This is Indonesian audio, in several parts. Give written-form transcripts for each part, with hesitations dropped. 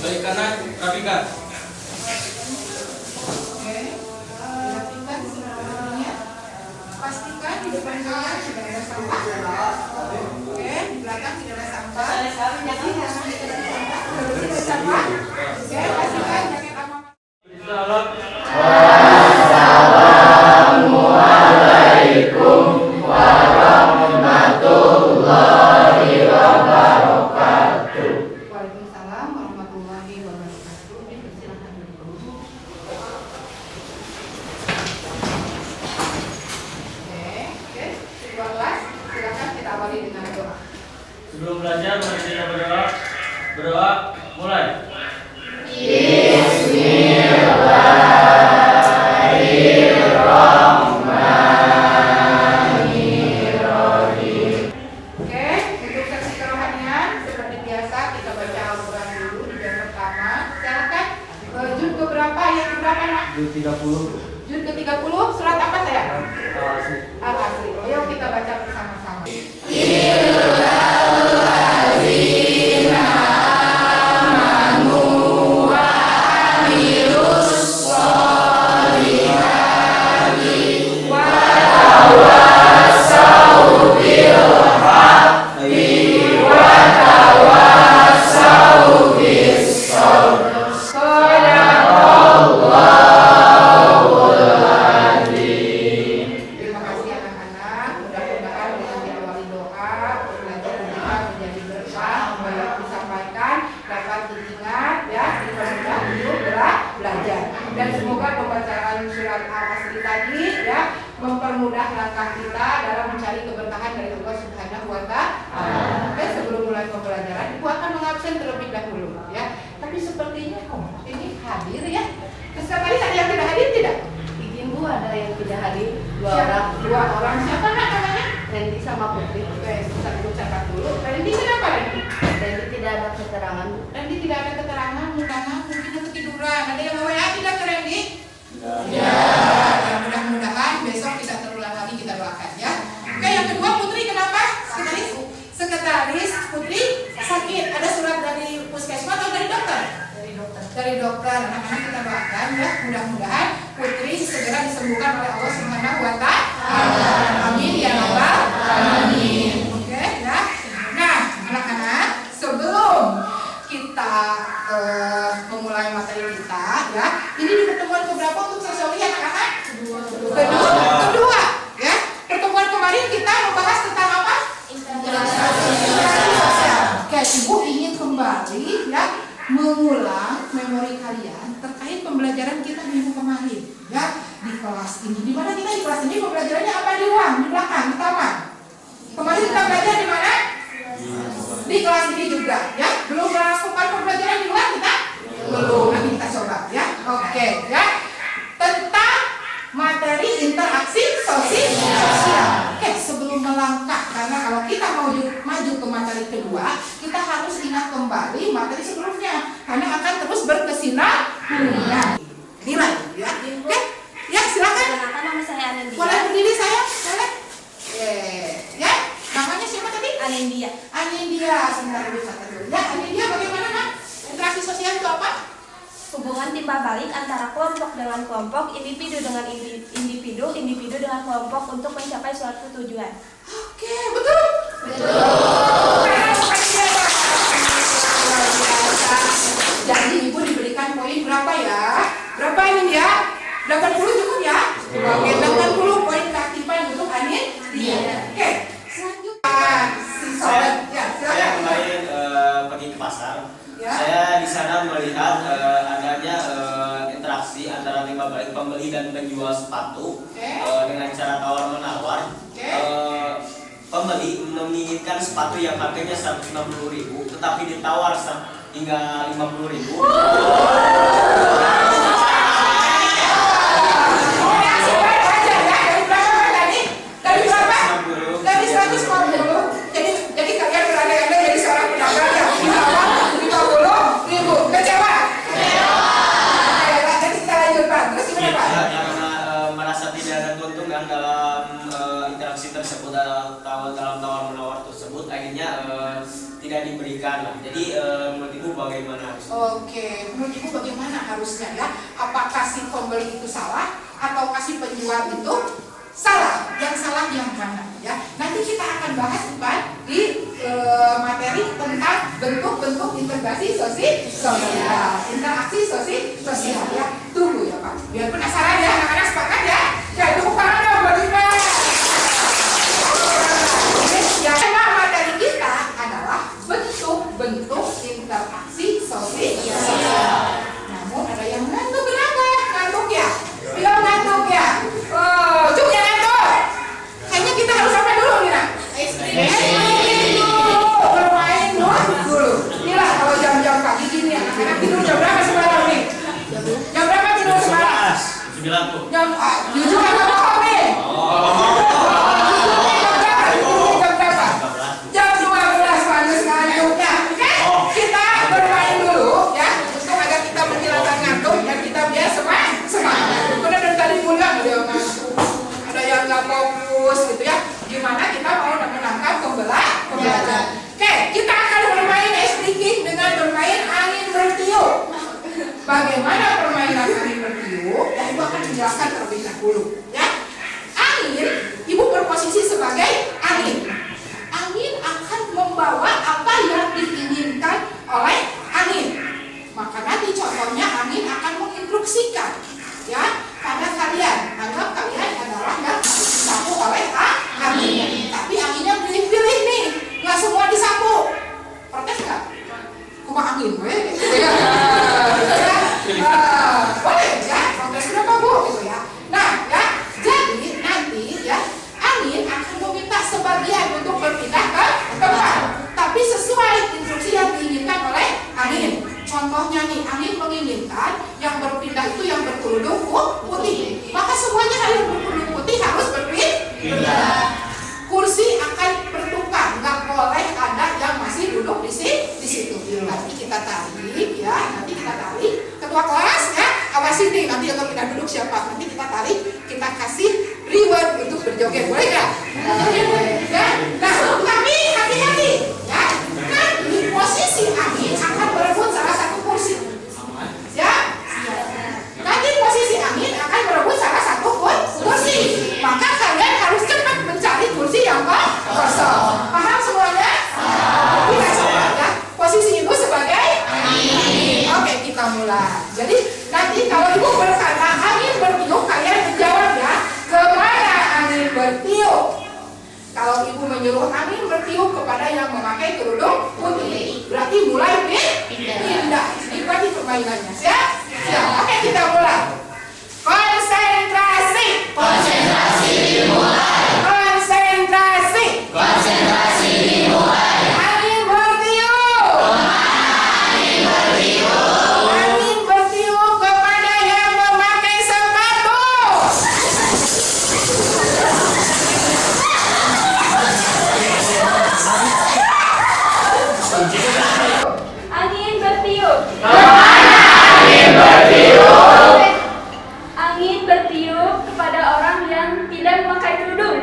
Baik kanan, rapikan. Oke, rapikan semuanya. Pastikan di depan kalian tidak ada sampah. Oke, di belakang tidak ada sampah. Jadi jangan tidak ada sampah. Kalau tidak ada sampah, oke, pastikan jaket aman. Assalamualaikum warahmatullahi wabarakatuh. Waalaikumsalam warahmatullahi wabarakatuh. Dipersilakan duduk. Oke, ketua kelas, silakan kita awali dengan doa. Sebelum belajar, mari kita berdoa. Berdoa, mulai. Oke, untuk seksi kerohanian seperti biasa kita baca Al-Quran dulu di jam pertama. Silakan juz keberapa yang keberapa nak? Juz 30. Juz ke-30 surat apa saya? Al-Asr. Al-Asr. Ayo kita baca bersama-sama. Terima kasih anak-anak. Mudah-mudahan dengan diawali doa, pembelajaran kita menjadi berkah, banyak disampaikan, dapat diingat, ya, dipermudah untuk belajar. Dan semoga pembacaan surat Al-Asr tadi, ya, mempermudah langkah kita dalam mencari keberkahan dari Allah Subhanahu wa Ta'ala. Oke, sebelum mulai pembelajaran, Ibu akan mengabsen terlebih dahulu, ya. Tapi sepertinya ini hadir, ya. Terus tadi ada yang tidak hadir tidak? Izin Bu, ada yang tidak hadir, dua Siapa? orang, Dua orang. Siapa nak namanya? Randy sama Putri. Oke, saya ucapkan dulu. Randy kenapa Randy? Randy tidak ada keterangan Bu. Randy tidak ada keterangan, karena mungkin dia ketiduran. Ada yang WA tidak ke Randy? Ya. Mudah-mudahan besok tidak terulang lagi, kita doakan ya. Oke, yang kedua Putri kenapa? Sekretaris Putri sakit. Ada surat dari puskesmas atau dari dokter? Dari dokter. Anak-anak kita doakan ya, mudah-mudahan Putri segera disembuhkan oleh Allah Subhanahu wa Ta'ala. Amin ya rabbal alamin. Oke ya. Nah, anak-anak, sebelum kita memulai materi kita ya, ini di pertemuan keberapa untuk sosiologi anak-anak? Kedua ya. Pertemuan kemarin kita membahas tentang apa? Interaksi sosial. Oke, Ibu ingin kembali ya mengulang memori kalian terkait pembelajaran kita minggu kemarin ya di kelas ini. Di mana kita di kelas ini pembelajarannya apa di ruang, di belakang, di taman. Kemarin kita belajar di mana? Di kelas ini juga ya. Belum melakukan pembelajaran di luar kita? Belum. Nanti kita coba ya. Oke ya. Tentang materi interaksi sosial. Oke, sebelum melangkah, karena kalau kita mau maju ke materi kedua, kita harus ingat kembali materi sebelumnya, karena akan terus berkesinambungan. Nilai, ya. Oke, ya silakan. Perkenalkan, nama saya Anandia. Boleh berdiri saya, boleh. Ya, namanya siapa tadi? Anandia. Anindya. Sebentar dulu, kata dulu. Ya, Anindya, bagaimana nak? Interaksi sosial itu apa? Hubungan timbal balik antara kelompok dengan kelompok, individu dengan individu, individu dengan kelompok untuk mencapai suatu tujuan. Oke, betul. Jadi Ibu diberikan poin berapa ya? Berapa ini ya? 80 cukup ya? Oke, 80 poin keaktifan untuk Anindya. Oke, selanjutnya si sobat ya, Saya silakan. kemarin pergi ke pasar. Ya. Saya di sana melihat adanya interaksi antara timbal balik pembeli dan penjual sepatu dengan cara tawar menawar. Pembeli menginginkan sepatu yang harganya 160.000, tetapi ditawar hingga 50.000. Dari berapa? Dari 140. Jadi kalian berandai-andai jadi seorang pedagang yang ditawar 50.000. Kecewa? Jadi kita lanjutkan. Terus gimana Pak? Karena merasa tidak ada keuntungan dalam interaksi tersebut dalam tawar menawar tersebut, akhirnya tidak diberikan lah. Jadi menurut Ibu bagaimana? Oke, menurut Ibu bagaimana harusnya ya? Apakah si pembeli itu salah atau kasih penjual itu salah? Yang salah yang mana ya? Nanti kita akan bahas Iban di materi tentang bentuk-bentuk integrasi sosial, interaksi sosial ya. Tunggu ya Pak, biar penasaran ya anak-anak, sepakat ya? Ya tepuk tangan dong buat Iban. Ya, tema materi kita adalah bentuk-bentuk interaksi sosial. Namun ada yang ngantuk, kenapa? Ngantuk ya? Dia ngantuk ya? Oh, Cuk yang ngantuk. Kayaknya kita harus apa dulu nih, Nak? Bermain dulu. Inilah kalau jam-jam pagi gini anak-anak tidur jam berapa semalam nih? Jam berapa tidur semalam? 9 tuh. Jam 7 kan bohong nih. Jam 12 panas ngantuknya. Oke? Kita bermain dulu ya untuk agar kita menghilangkan ngantuk dan kita biar semangat. Karena dari tadi mulai ada yang ngantuk, ada yang nggak fokus gitu ya. Gimana kita mau menangkap pembelajaran? Oke, kita akan bermain ice breaking dengan bermain angin bertiup. Bagaimana permainan angin bertiup? Ya, Ibu akan menjelaskan terlebih dahulu ya. Angin, Ibu berposisi sebagai angin. Angin akan membawa apa yang diinginkan oleh angin. Maka nanti contohnya angin akan menginstruksikan ya pada kalian. Anggap kalian adalah yang disapu oleh angin. Tapi anginnya pilih-pilih nih, nggak semua disapu. Protes nggak? Kuma angin, boleh ya? Protes kenapa Bu? Gitu ya. Nah ya, jadi nanti ya angin akan meminta sebagian untuk berpindah ke depan, tapi sesuai instruksi yang diinginkan oleh angin. Contohnya nih, angin menginginkan yang berpindah itu yang berkerudung putih, maka semuanya yang berkerudung putih harus berpindah. Kursi akan bertukar, nggak boleh ada yang masih duduk di situ. Nanti kita tarik ya, nanti kita tarik. Ketua kelas ya, awasin nih nanti untuk kita duduk siapa. Nanti kita tarik, kita kasih reward untuk berjoget, boleh nggak? Ya. Nah, tapi hati-hati ya. Nanti posisi angin akan berebut salah satu kursi. Ya. Nanti posisi angin akan berebut salah satu kursi. Maka kalian harus cepat mencari kursi yang kosong. Paham semuanya? Tidak semua ya. Posisi Ibu sebagai angin. Oke, kita mulai. Jadi nanti kalau Ibu berkata angin bertiup, kalian menjawab ya, kemana angin bertiup? Kalau Ibu menyuruh angin bertiup kepada yang memakai kerudung putih, berarti mulai pindah. Ini berarti permainannya. Siap? Siap. Oke, kita mulai. Konsentrasi. Konsentrasi dimulai. Konsentrasi. Konsentrasi dimulai. Angin bertiup. Angin bertiup. Angin bertiup kepada yang memakai sepatu. Angin bertiup. Angin bertiup. Angin bertiup kepada orang yang tidak memakai kerudung.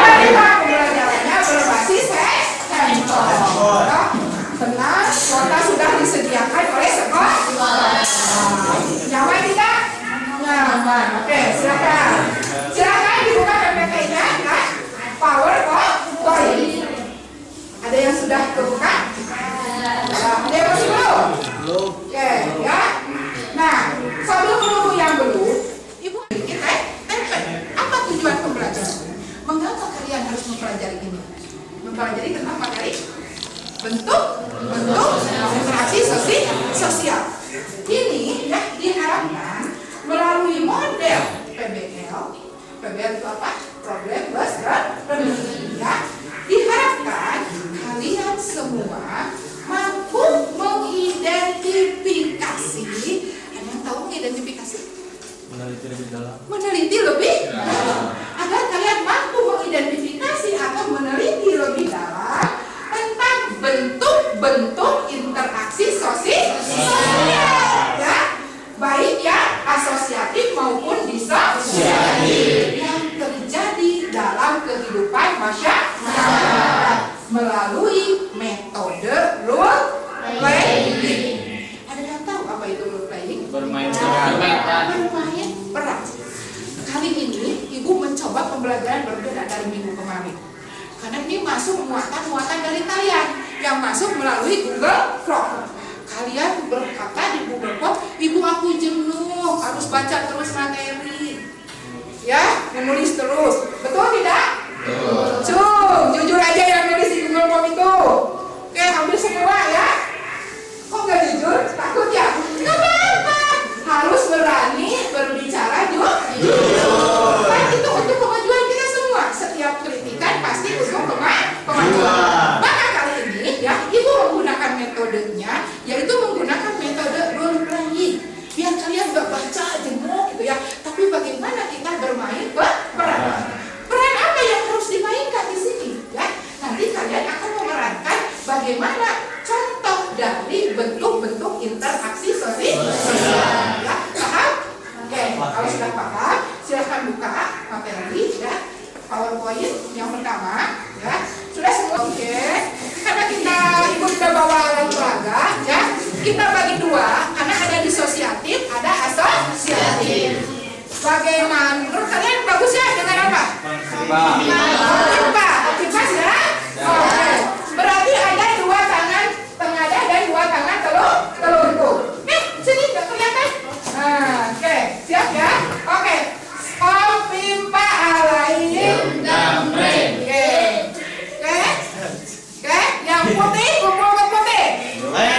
Pembelajarannya berbasis sensor. Tenang, kuota sudah disediakan oleh sekolah. Nyaman tidak? Nyaman. Oke, silakan. Silakan dibuka PPT-nya ya. PowerPoint. Ada yang sudah terbuka? Ada yang masih belum? Oke, ya. Nah, sambil menunggu yang belum, Ibu bikin template. Apa tujuan pembelajaran? Mengapa kalian harus mempelajari ini? Mempelajari tentang materi bentuk interaksi sosial. Ini ya diharapkan melalui model PBL. PBL itu apa? Problem based learning. Ya, diharapkan kalian semua mampu mengidentifikasi. Ada yang tahu mengidentifikasi? Meneliti lebih dalam. Meneliti lebih dalam. Agar kalian mampu mengidentifikasi atau meneliti lebih dalam tentang bentuk-bentuk interaksi sosial. Ya, Bermain peran. Kali ini ibu mencoba pembelajaran berbeda dari minggu kemarin. Karena ini masuk muatan-muatan dari kalian yang masuk melalui Google Form. Kalian berkata di Google Form, ibu aku jenuh, harus baca terus materi. Ya, menulis terus. Betul tidak? Jujur aja yang nulis di Google Form itu. Oke, hampir semua ya. Kok nggak jujur? Takut ya? Nggak apa-apa. Harus berani berbicara jujur. Kan itu untuk kemajuan kita semua. Setiap kritikan pasti untuk kemajuan. Maka kali ini ya, ibu menggunakan metodenya, yaitu menggunakan metode role playing. Biar kalian nggak baca jenuh gitu ya. Tapi bagaimana kita bermain peran? Peran apa yang harus dimainkan di sini? Ya, nanti kalian akan memerankan bagaimana contoh dari bentuk-bentuk interaksi sosial. Ya, paham? Oke, kalau sudah paham, silahkan buka materi ya. PowerPoint yang pertama, ya. Sudah semua? Oke. Karena kita ibu sudah bawa alat peraga, ya. Kita bagi dua, karena ada disosiatif, ada asosiatif. Bagaimana? Menurut kalian bagus ya dengan apa? Optimas ya? Oke. Berarti ada dua tangan tengadah dan dua tangan telunjuk. Sini nggak kelihatan? Nah, oke, siap ya? Oke. Om pimpa alain damre. Oke. Yang putih kumpul ke putih. Oke,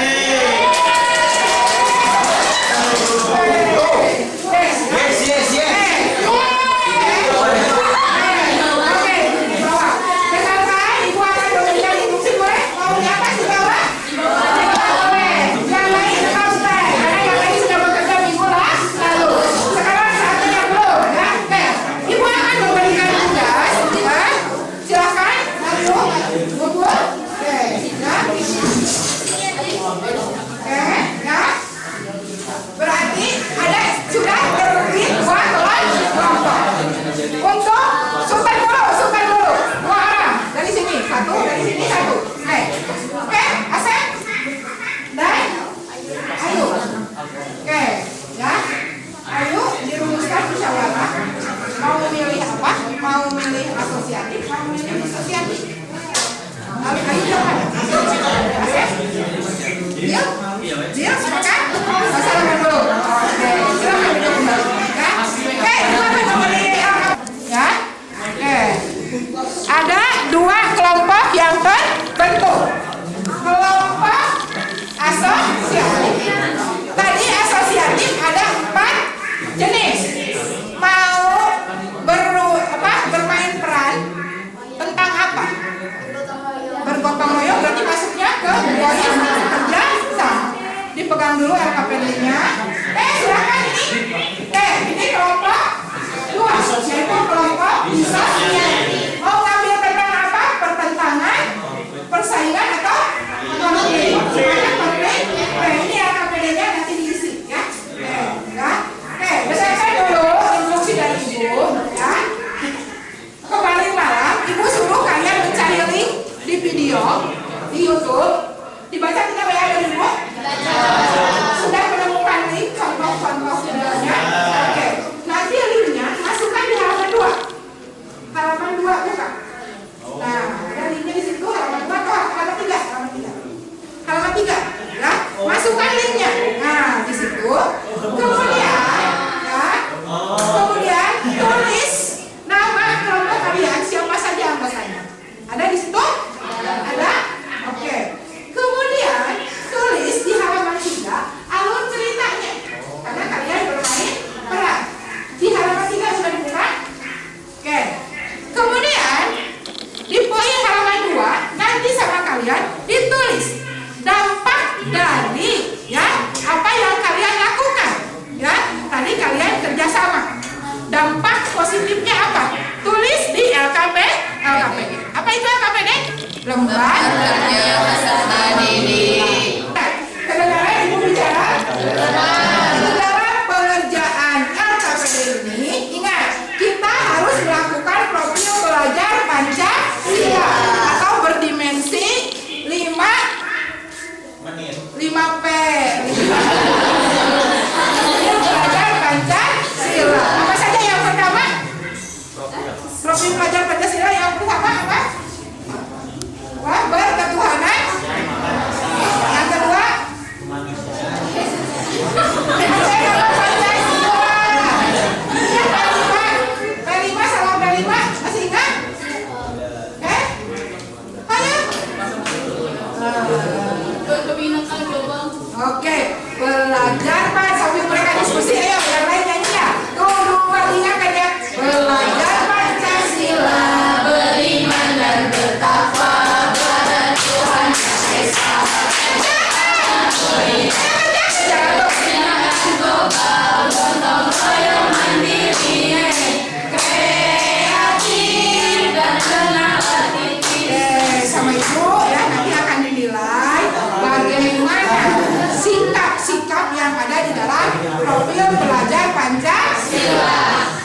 Profil pelajar Pancasila.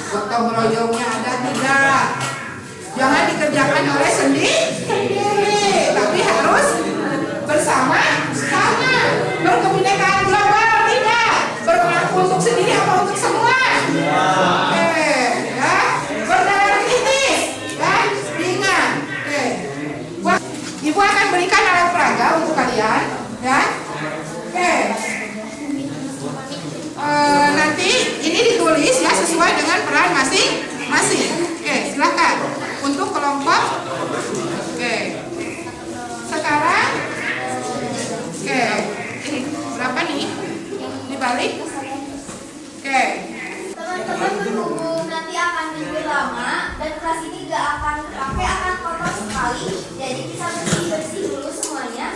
Gotong royongnya ada tidak? Jangan dikerjakan oleh sendiri, tapi harus bersama-sama. Berkebinekaan global tidak? Berlaku untuk sendiri apa untuk semua? Ya. Bernalar kritis, kan? Ingat. Ibu akan berikan alat peraga untuk kalian, ya. Nanti ini ditulis ya sesuai dengan peran masing-masing. Silakan untuk kelompok. Sekarang, ini berapa nih? Dibalik. Teman-teman berhubung nanti akan libur lama dan kelas ini gak akan pakai, akan kotor sekali. Jadi kita bersih dulu semuanya.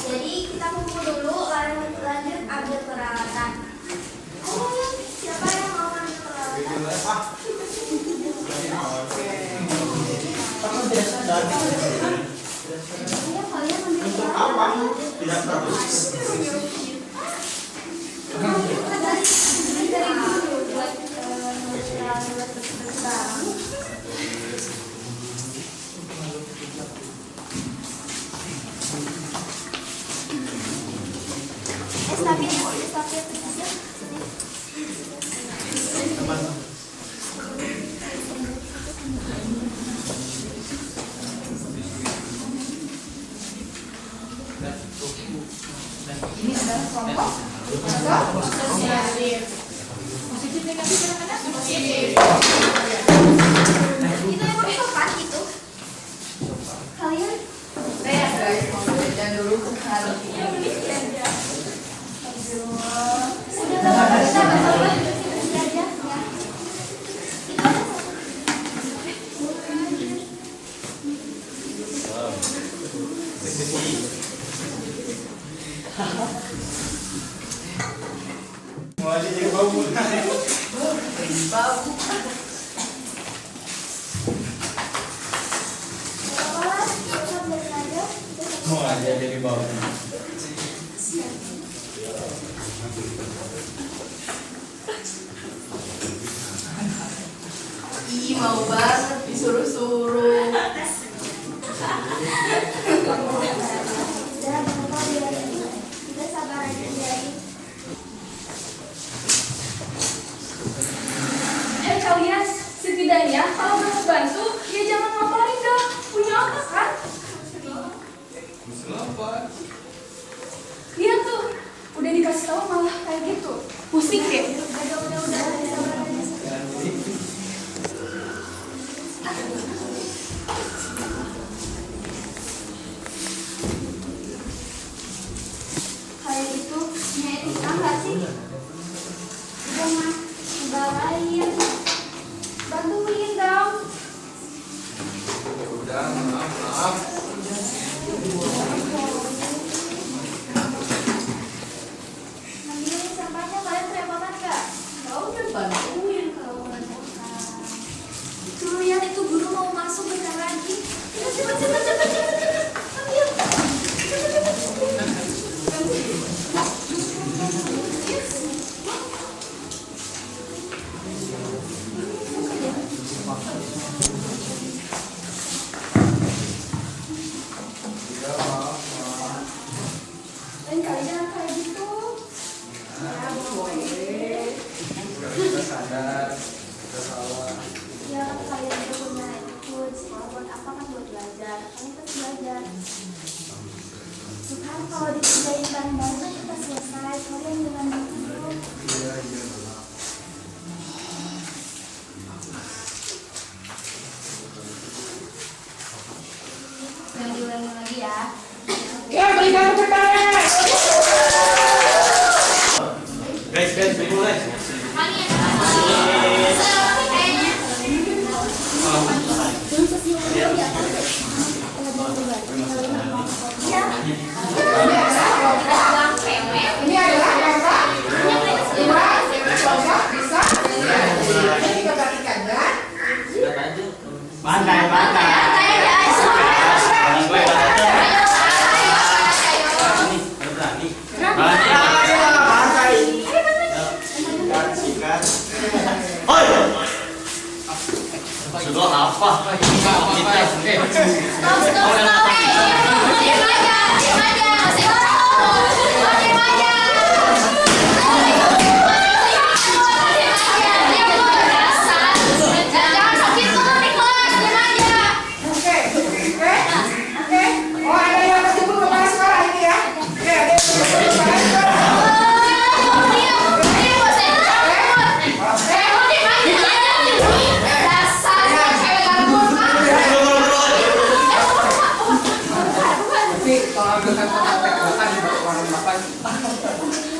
Jadi kita kumpul dulu, lanjut ambil peralatan. Siapa yang mau ambil peralatan? Untuk apa? Tidak terus. Ini adalah kelompok atau sosialisasi. Positif negatif kadang-kadang positif. Itu yang mau sopan gitu. Kalian? Saya guys mau belajar dulu ke hari. Sudah lama kita bersih aja ya. Mau aja jadi bau mulai. Mau aja jadi bau. Ih, mau banget disuruh-suruh. Udah sabar aja guys. Kalian setidaknya kalau mau bantu ya jangan ngapain dong, punya otak kan? Lihat tuh, udah dikasih tahu malah kayak gitu, pusing deh. Udah sabar aja. Kayak gitu, punya etika nggak sih? Udah mah, balain. Bantuin dong. Udah, maaf. Ambilin sampahnya, kalian kerepotan nggak? Ya udah bantuin kalau Tuh lihat itu guru mau masuk bentar lagi. Cepet. Ambil. Dan kalian kayak gitu. Kita sadar, kita salah. Ya kalian udah punya ikut sekolah buat apa kan, buat belajar. Kalian terus belajar. Bukan kalau dikerjain bareng-bareng kan kita selesai. Kalian jangan gitu. Iya. Yang diulangi lagi ya. berikan tepuk tangan. Guys, mulai. Ini adalah kata dua contoh bisa jadi diperhatikan ya. Pantai. Santai aja. Gue kan. Oi. Sudah apa? Stop. Diam aja. Diam aja. Masih diam aja. Jangan sakit dulu di kelas, diam aja. Oke. Oh, ada yang tersebut kepala sekolah ini ya. Oke, ada yang tersebut kepala sekolah.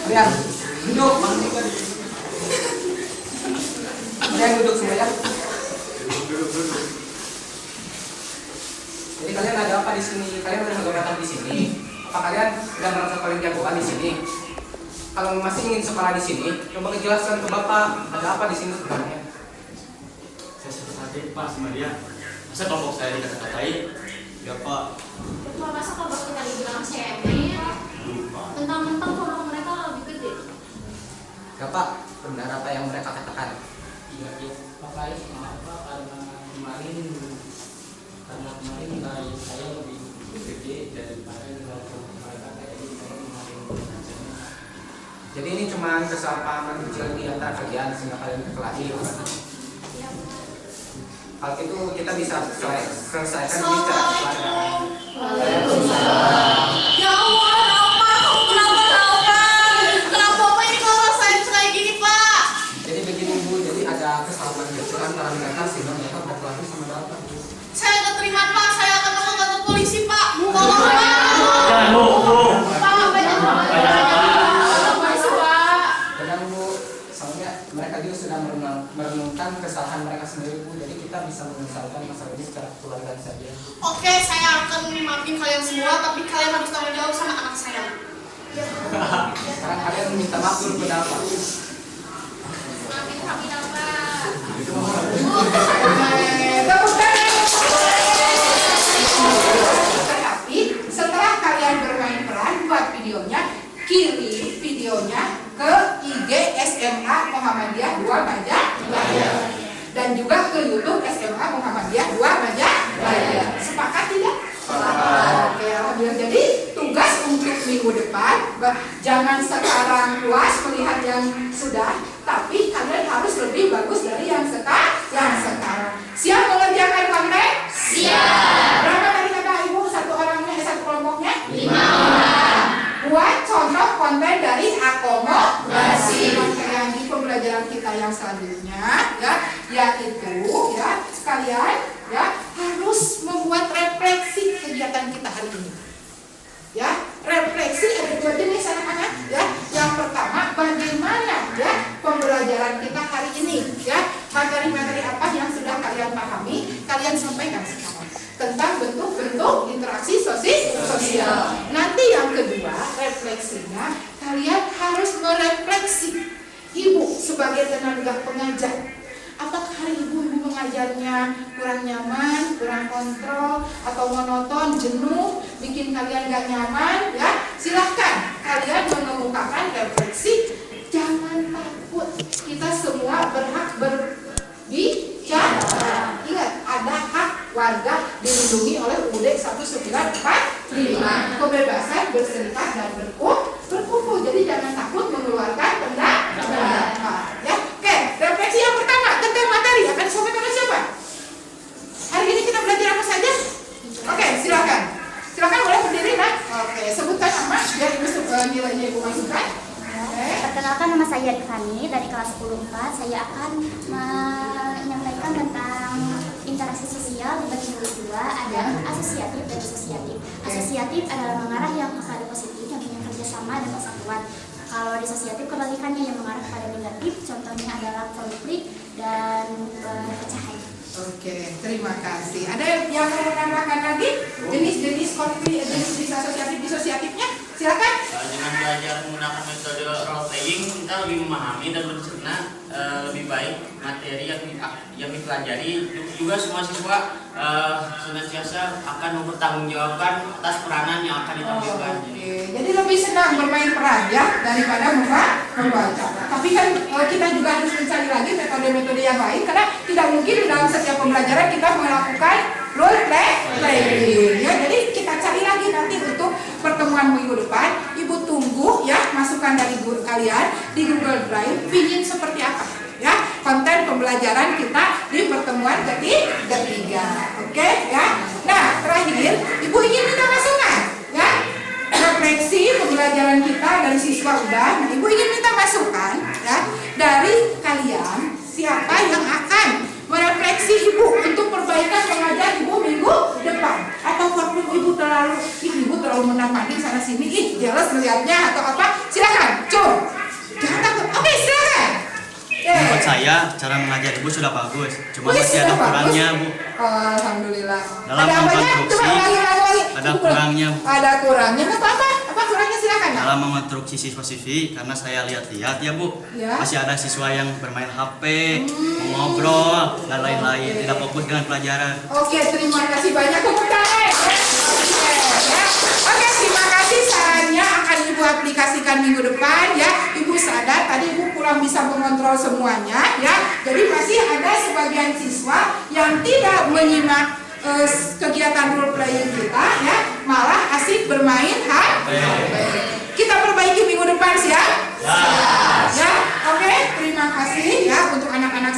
Kalian duduk, kalian duduk semua ya. Jadi kalian ada apa di sini? Kalian udah datang di sini? Apa kalian sudah merasa paling jagoan di sini? Kalau masih ingin sekolah di sini, coba jelaskan ke Bapak ada apa di sini sebenarnya. Saya seperti Pak sama dia. Masa kelompok saya dikata-katain? Ya Pak. Betul, masa kalau kita dibilang cemil, mentang-mentang kelompok mereka lebih gede. Ya Pak, benar apa yang mereka katakan? Iya, Pak Faiz, maaf Pak, karena kemarin nilai saya lebih gede daripada nilai mereka, jadi saya kemarin belajarnya. Jadi ini cuma kesalahpahaman kecil di antara kalian sehingga kalian berkelahi. Hal itu kita bisa selesaikan di cara kekeluargaan. Ya Allah, Rafa, kamu kenapa Rafa? Kenapa Bapak ini kalau rasain kayak gini, Pak? Jadi begini Bu, jadi ada kesalahan kecil antara mereka sehingga mereka berkelahi sama Bapak. Saya nggak terima, Pak. Saya akan bawa kantor polisi, Pak. Tolong, Pak. Jangan Bu. Pak, banyak polisi, Pak. Tenang Bu, soalnya mereka juga sudah merenungkan kesalahan mereka sendiri Bu. Jadi kita bisa menyelesaikan masalah ini secara kekeluargaan saja. Oke, saya akan maafin kalian semua, tapi kalian harus tanggung jawab sama anak saya. Sekarang kalian minta maaf dulu kepada Bapak. Maafin kami, Pak. Tepuk tangan. Tetapi setelah kalian bermain peran, buat videonya, kirim videonya ke IG SMA Muhammadiyah 2 Majajahaya dan juga ke YouTube SMA Muhammadiyah 2 Majajahaya. Sepakat tidak? Oke, alhamdulillah. Jadi tugas untuk minggu depan, jangan sekarang puas melihat yang sudah, tapi kalian harus lebih bagus dari yang sekarang. Siap mengerjakan konten? Siap. Berapa dari kakak ibu? Satu orangnya, satu kelompoknya? 5. Buat contoh konten dari akomodasi. Akomodasi. Yang di pembelajaran kita yang selanjutnya, ya, yaitu ya kalian ya harus membuat refleksi kegiatan kita hari ini. Ya, refleksi ada 2 jenis anak-anak. Ya, yang pertama bagaimana ya pembelajaran kita hari ini. Ya, materi-materi apa yang sudah kalian pahami, kalian sampaikan sekarang tentang bentuk-bentuk interaksi sosial. Nanti yang kedua, refleksinya kalian harus merefleksi ibu sebagai tenaga pengajar. Apakah hari ibu mengajarnya kurang nyaman, kurang kontrol, atau monoton, jenuh, bikin kalian gak nyaman? Ya, silahkan kalian mengemukakan refleksi. Jangan takut, kita semua berhak berbicara. Ingat, ada hak warga dilindungi oleh UUD 1945, kebebasan berserikat dan berkumpul. Jadi jangan takut mengeluarkan pendapat. Ya, oke. Refleksi yang pertama tentang materi akan disampaikan oleh siapa? Hari ini kita belajar apa saja? Oke, silakan. Silakan boleh berdiri, Nak. Oke, sebutkan nama biar ibu nilainya ibu masukkan. Perkenalkan, nama saya Rifani dari kelas 10-4. Saya akan menyampaikan tentang interaksi sosial dibagi dua, ada asosiatif dan disosiatif. Asosiatif adalah mengarah yang kepada positif, yang punya kerjasama dan persatuan. Kalau disosiatif kebalikannya yang mengarah kepada negatif, contohnya adalah konflik dan perpecahan. Oke, terima kasih. Ada yang mau menambahkan lagi jenis-jenis konflik, jenis asosiatif disosiatifnya? Silakan. Dengan belajar menggunakan metode role playing, kita lebih memahami dan mencerna lebih baik materi yang dipelajari. Juga semua siswa senantiasa akan mempertanggungjawabkan atas peranan yang akan ditampilkan. Oke, jadi lebih senang bermain peran ya daripada membaca. Tapi kan kita juga harus mencari yang lain karena tidak mungkin dalam setiap pembelajaran kita melakukan role playing ya. Jadi kita cari lagi nanti untuk pertemuan minggu depan. Ibu tunggu ya masukan dari guru kalian di Google Drive, pingin seperti apa ya konten pembelajaran kita di pertemuan ketiga. Oke ya. Nah, terakhir Ibu ingin minta masukan ya. Refleksi pembelajaran kita dari siswa udah. Nah, Ibu ingin minta masukan ya dari kalian, siapa yang akan merefleksi Ibu untuk perbaikan pengajar Ibu minggu depan. Atau waktu Ibu terlalu menapani sana sini, jelas melihatnya atau apa, silakan, jangan takut. Oke, silakan. Menurut saya cara mengajar Ibu sudah bagus, cuma masih ada kurangnya, Bu. Alhamdulillah. Dalam Ada apanya? mengkonstruksi, Coba ulangi. ada kurangnya. Ada kurangnya. Apa kurangnya, silakan. Dalam mengonstruksi siswa-siswi, karena saya lihat-lihat ya, Bu, Ya. masih ada siswa yang bermain HP, mengobrol, dan lain-lain, tidak fokus dengan pelajaran. Oke, terima kasih banyak kemudahan. Oke, terima kasih, sarannya akan Ibu aplikasikan minggu depan ya. Ibu sadar tadi Ibu kurang bisa mengontrol semuanya ya. Jadi masih ada sebagian siswa yang tidak menyimak kegiatan role playing kita ya, malah asik bermain HP. Kita perbaiki minggu depan siap? Ya, oke, terima kasih ya untuk anak-anak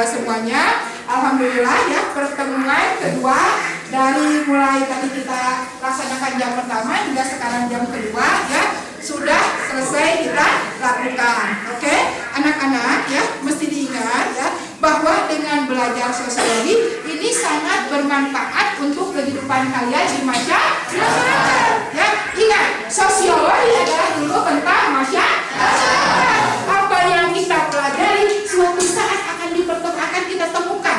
semuanya. Alhamdulillah ya, pertemuan kedua dari mulai tadi kita laksanakan jam pertama hingga sekarang jam kedua ya sudah selesai kita lakukan. Oke, anak-anak ya mesti diingat ya bahwa dengan belajar sosiologi ini sangat bermanfaat untuk kehidupan kalian di masyarakat. Ya, ingat sosiologi adalah ilmu tentang masyarakat. Apa yang kita pelajari suatu saat akan kita temukan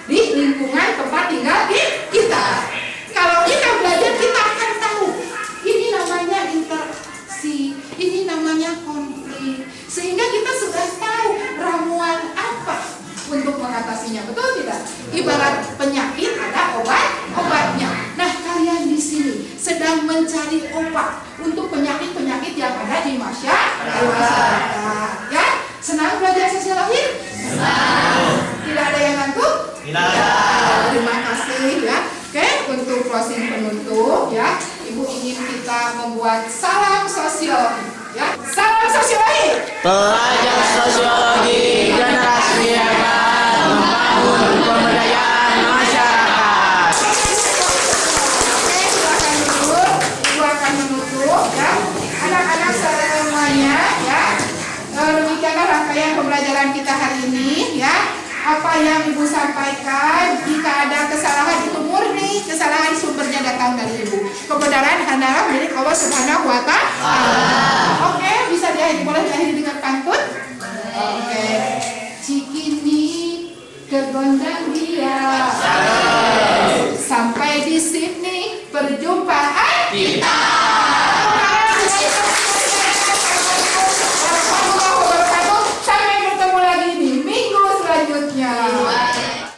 di lingkungan tempat tinggal kita. Kalau kita belajar kita akan tahu ini namanya interaksi, ini namanya konflik, sehingga kita sudah tahu ramuan apa untuk mengatasinya. Betul tidak? Ibarat penyakit ada obatnya. Nah, kalian di sini sedang mencari obat untuk penyakit-penyakit yang ada di masyarakat. Ya, senang belajar sosiologi? Senang. Tidak ada yang ngantuk? Tidak. Terima kasih ya. Oke, untuk closing penutup ya, Ibu ingin kita membuat salam sosiologi ya. Salam sosiologi. Pelajar sosiologi generasi yang akan membangun pemberdayaan masyarakat. Oke, silakan dulu. Ibu akan menutup ya. Anak-anak semuanya ya. Demikianlah rangkaian pembelajaran kita hari ini ya. Apa yang Ibu sampaikan, jika ada kesalahan itu murni, kesalahan sumbernya datang dari Ibu. Kebenaran hanyalah milik Allah Subhanahu wa Ta'ala. Oke, bisa diakhiri, boleh diakhiri dengan pantun? Oke. Cikini ke gondang dia. Sampai di sini perjumpaan kita. Sampai bertemu lagi di minggu selanjutnya.